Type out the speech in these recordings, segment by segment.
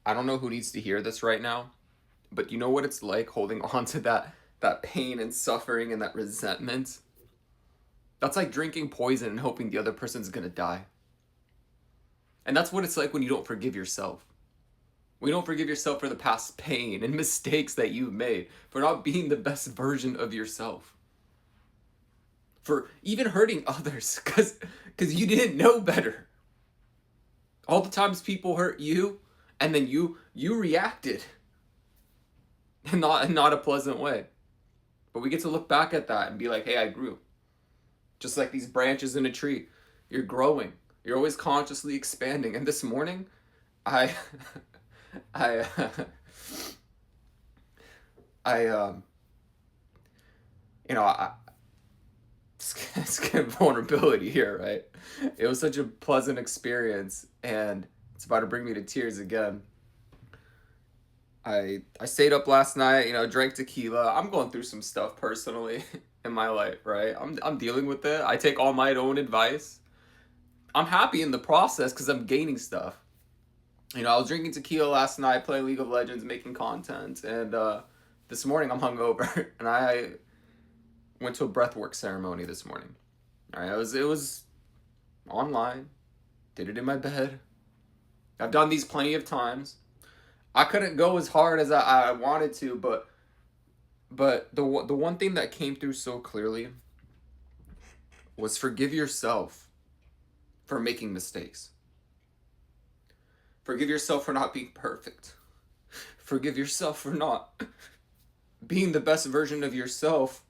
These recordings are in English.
I don't know who needs to hear this right now, but you know what it's like holding on to that pain and suffering and that resentment? That's like drinking poison and hoping the other person's gonna die. And that's what it's like when you don't forgive yourself. We don't forgive yourself for the past pain and mistakes that you've made, for not being the best version of yourself, for even hurting others because you didn't know better. All the times people hurt you, and then you reacted, and not a pleasant way. But we get to look back at that and be like, hey, I grew. Just like these branches in a tree, you're growing. You're always consciously expanding. And this morning, I, I, I, you know, it's kind of vulnerability here, right? It was such a pleasant experience, and it's about to bring me to tears again. I stayed up last night, drank tequila. I'm going through some stuff personally in my life, right? I'm dealing with it. I take all my own advice. I'm happy in the process because I'm gaining stuff. I was drinking tequila last night, playing League of Legends, making content, and this morning I'm hungover, and I went to a breathwork ceremony this morning. All right, it was online, did it in my bed. I've done these plenty of times. I couldn't go as hard as I wanted to, but the one thing that came through so clearly was forgive yourself for making mistakes. Forgive yourself for not being perfect. Forgive yourself for not being the best version of yourself.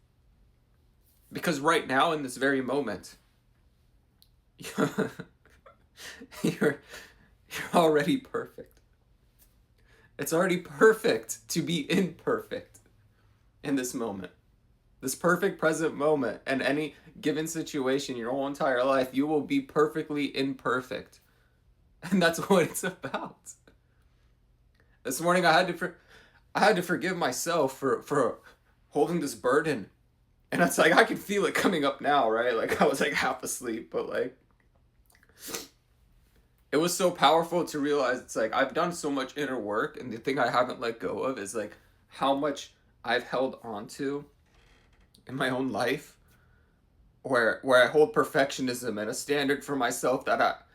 Because right now, in this very moment, you're already perfect. It's already perfect to be imperfect in this moment. This perfect present moment, and any given situation, your whole entire life, you will be perfectly imperfect. And that's what it's about. This morning I had to forgive myself for holding this burden. And it's like I can feel it coming up now, right? Like I was like half asleep, but like it was so powerful to realize it's like I've done so much inner work, and the thing I haven't let go of is like how much I've held on to in my own life, where I hold perfectionism and a standard for myself that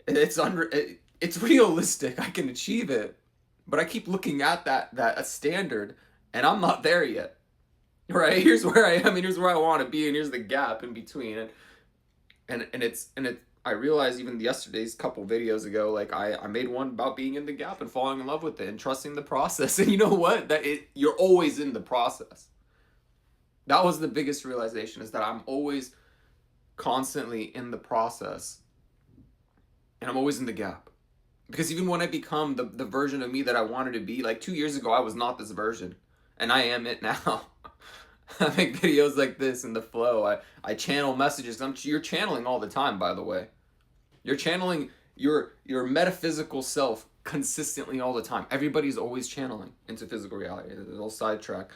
it's realistic. I can achieve it, but I keep looking at that a standard, and I'm not there yet. Right? Here's where I am, and here's where I want to be, and here's the gap in between. And I realized even yesterday's couple videos ago, like I made one about being in the gap and falling in love with it and trusting the process. And you know what? You're always in the process. That was the biggest realization, is that I'm always constantly in the process, and I'm always in the gap. Because even when I become the version of me that I wanted to be, like 2 years ago, I was not this version, and I am it now. I make videos like this in the flow. I channel messages. You're channeling all the time, by the way. You're channeling your metaphysical self consistently all the time. Everybody's always channeling into physical reality. It's a little sidetrack.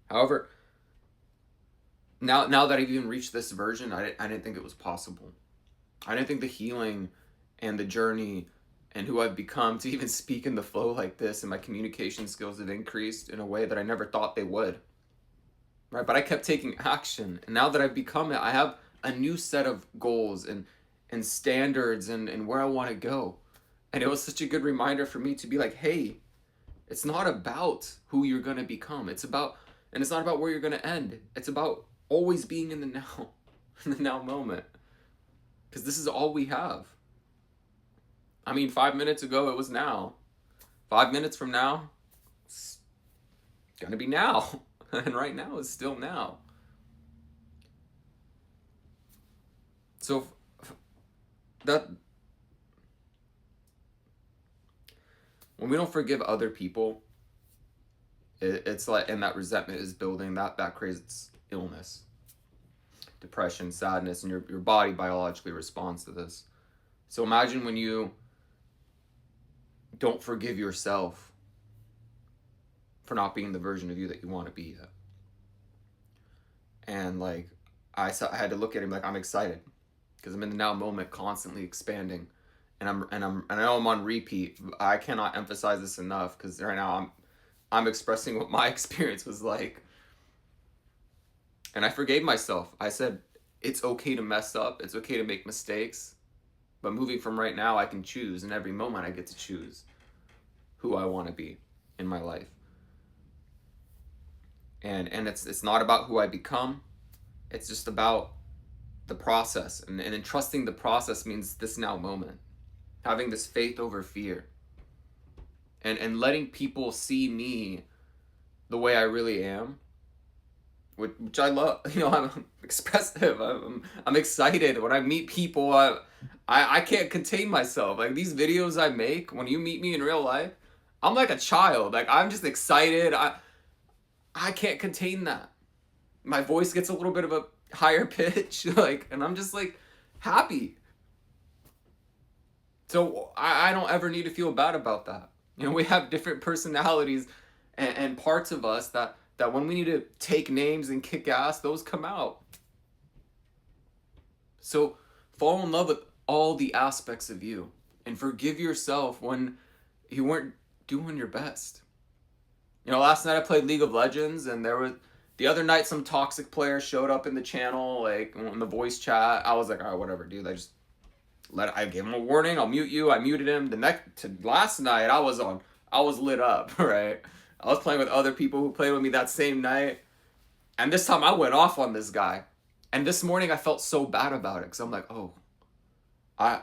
However, now that I've even reached this version, I didn't think it was possible. I didn't think the healing and the journey and who I've become to even speak in the flow like this, and my communication skills have increased in a way that I never thought they would. Right? But I kept taking action, and now that I've become it, I have a new set of goals and standards and where I want to go. And it was such a good reminder for me to be like, hey, it's not about who you're going to become. And it's not about where you're going to end. It's about always being in the now, in the now moment. Because this is all we have. I mean, 5 minutes ago, it was now. 5 minutes from now, it's going to be now. And right now is still now. So that when we don't forgive other people, it's like, and that resentment is building, that creates illness, depression, sadness, and your body biologically responds to this. So imagine when you don't forgive yourself for not being the version of you that you want to be yet. And like I had to look at him like I'm excited because I'm in the now moment, constantly expanding and I know I'm on repeat. I cannot emphasize this enough because right now I'm expressing what my experience was like. And I forgave myself. I said, it's okay to mess up. It's okay to make mistakes. But moving from right now, I can choose. And every moment I get to choose who I want to be in my life. And it's not about who I become. It's just about the process. And then trusting the process means this now moment. Having this faith over fear. And letting people see me the way I really am. Which I love. You know, I'm expressive. I'm excited when I meet people. I can't contain myself. Like these videos I make, when you meet me in real life, I'm like a child. Like I'm just excited. I can't contain that. My voice gets a little bit of a higher pitch, like, and I'm just like happy. So I don't ever need to feel bad about that. You know, we have different personalities and parts of us that when we need to take names and kick ass, those come out. So fall in love with all the aspects of you and forgive yourself when you weren't doing your best. You know, last night I played League of Legends, and the other night some toxic player showed up in the channel, like in the voice chat. I was like, all right, whatever, dude. I gave him a warning. I'll mute you. I muted him. Last night I was lit up, right? I was playing with other people who played with me that same night. And this time I went off on this guy. And this morning I felt so bad about it because I'm like, oh, I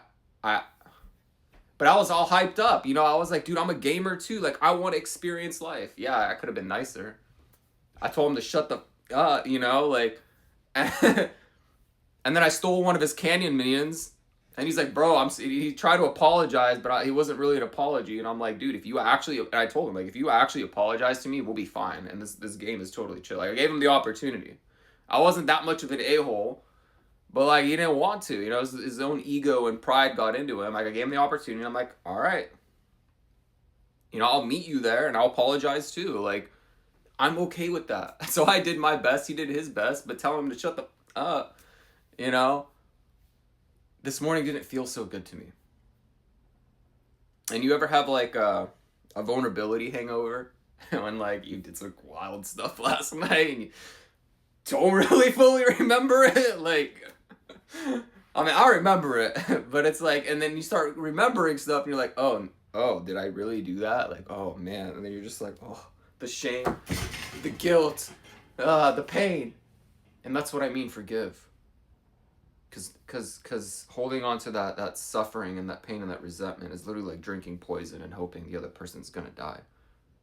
but I was all hyped up. You know, I was like, dude, I'm a gamer too. Like, I want to experience life. Yeah, I could have been nicer. I told him to shut the you know, like and then I stole one of his canyon minions. And he's like, bro, he tried to apologize, but he wasn't really an apology. And I'm like, dude, and I told him, like, if you actually apologize to me, we'll be fine. And this game is totally chill. Like, I gave him the opportunity. I wasn't that much of an a-hole, but, like, he didn't want to. You know, his own ego and pride got into him. Like, I gave him the opportunity. I'm like, all right. You know, I'll meet you there, and I'll apologize, too. Like, I'm okay with that. So I did my best. He did his best. But tell him to shut the up, you know? This morning didn't feel so good to me. And you ever have like a vulnerability hangover when like you did some wild stuff last night and you don't really fully remember it? Like, I mean, I remember it, but it's like, and then you start remembering stuff and you're like, oh, did I really do that? Like, oh man. And then you're just like, oh, the shame, the guilt, the pain. And that's what I mean, forgive. Because holding on to that suffering and that pain and that resentment is literally like drinking poison and hoping the other person's gonna die.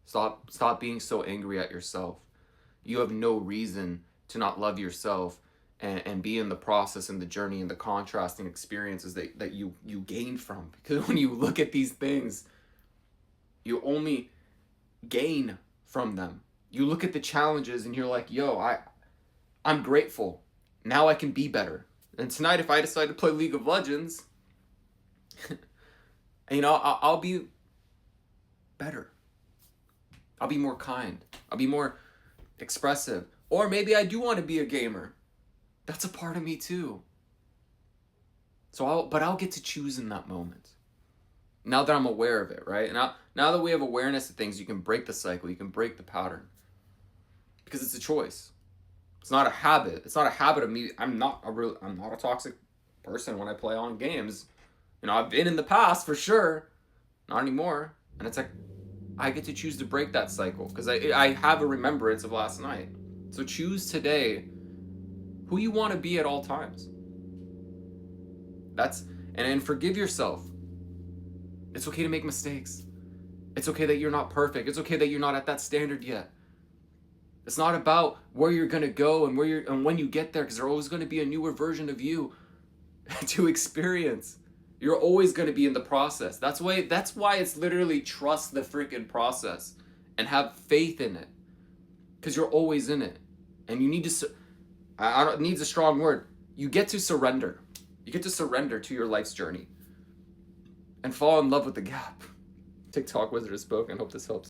Stop being so angry at yourself. You have no reason to not love yourself and be in the process and the journey and the contrasting experiences that you gain from. Because when you look at these things, you only gain from them. You look at the challenges and you're like, yo, I'm grateful. Now I can be better. And tonight, if I decide to play League of Legends, you know, I'll be better. I'll be more kind. I'll be more expressive. Or maybe I do want to be a gamer. That's a part of me too. So I'll get to choose in that moment. Now that I'm aware of it, right? Now that we have awareness of things, you can break the cycle. You can break the pattern. Because it's a choice. It's not a habit. It's not a habit of me. I'm not a toxic person when I play on games. You know, I've been in the past for sure. Not anymore. And it's like, I get to choose to break that cycle because I have a remembrance of last night. So choose today who you want to be at all times. And forgive yourself. It's okay to make mistakes. It's okay that you're not perfect. It's okay that you're not at that standard yet. It's not about where you're going to go and when you get there, because there's always going to be a newer version of you to experience. You're always going to be in the process. That's why it's literally trust the freaking process and have faith in it, because you're always in it. And you need to, needs a strong word. You get to surrender. You get to surrender to your life's journey and fall in love with the gap. TikTok Wizard has spoken. Hope this helps.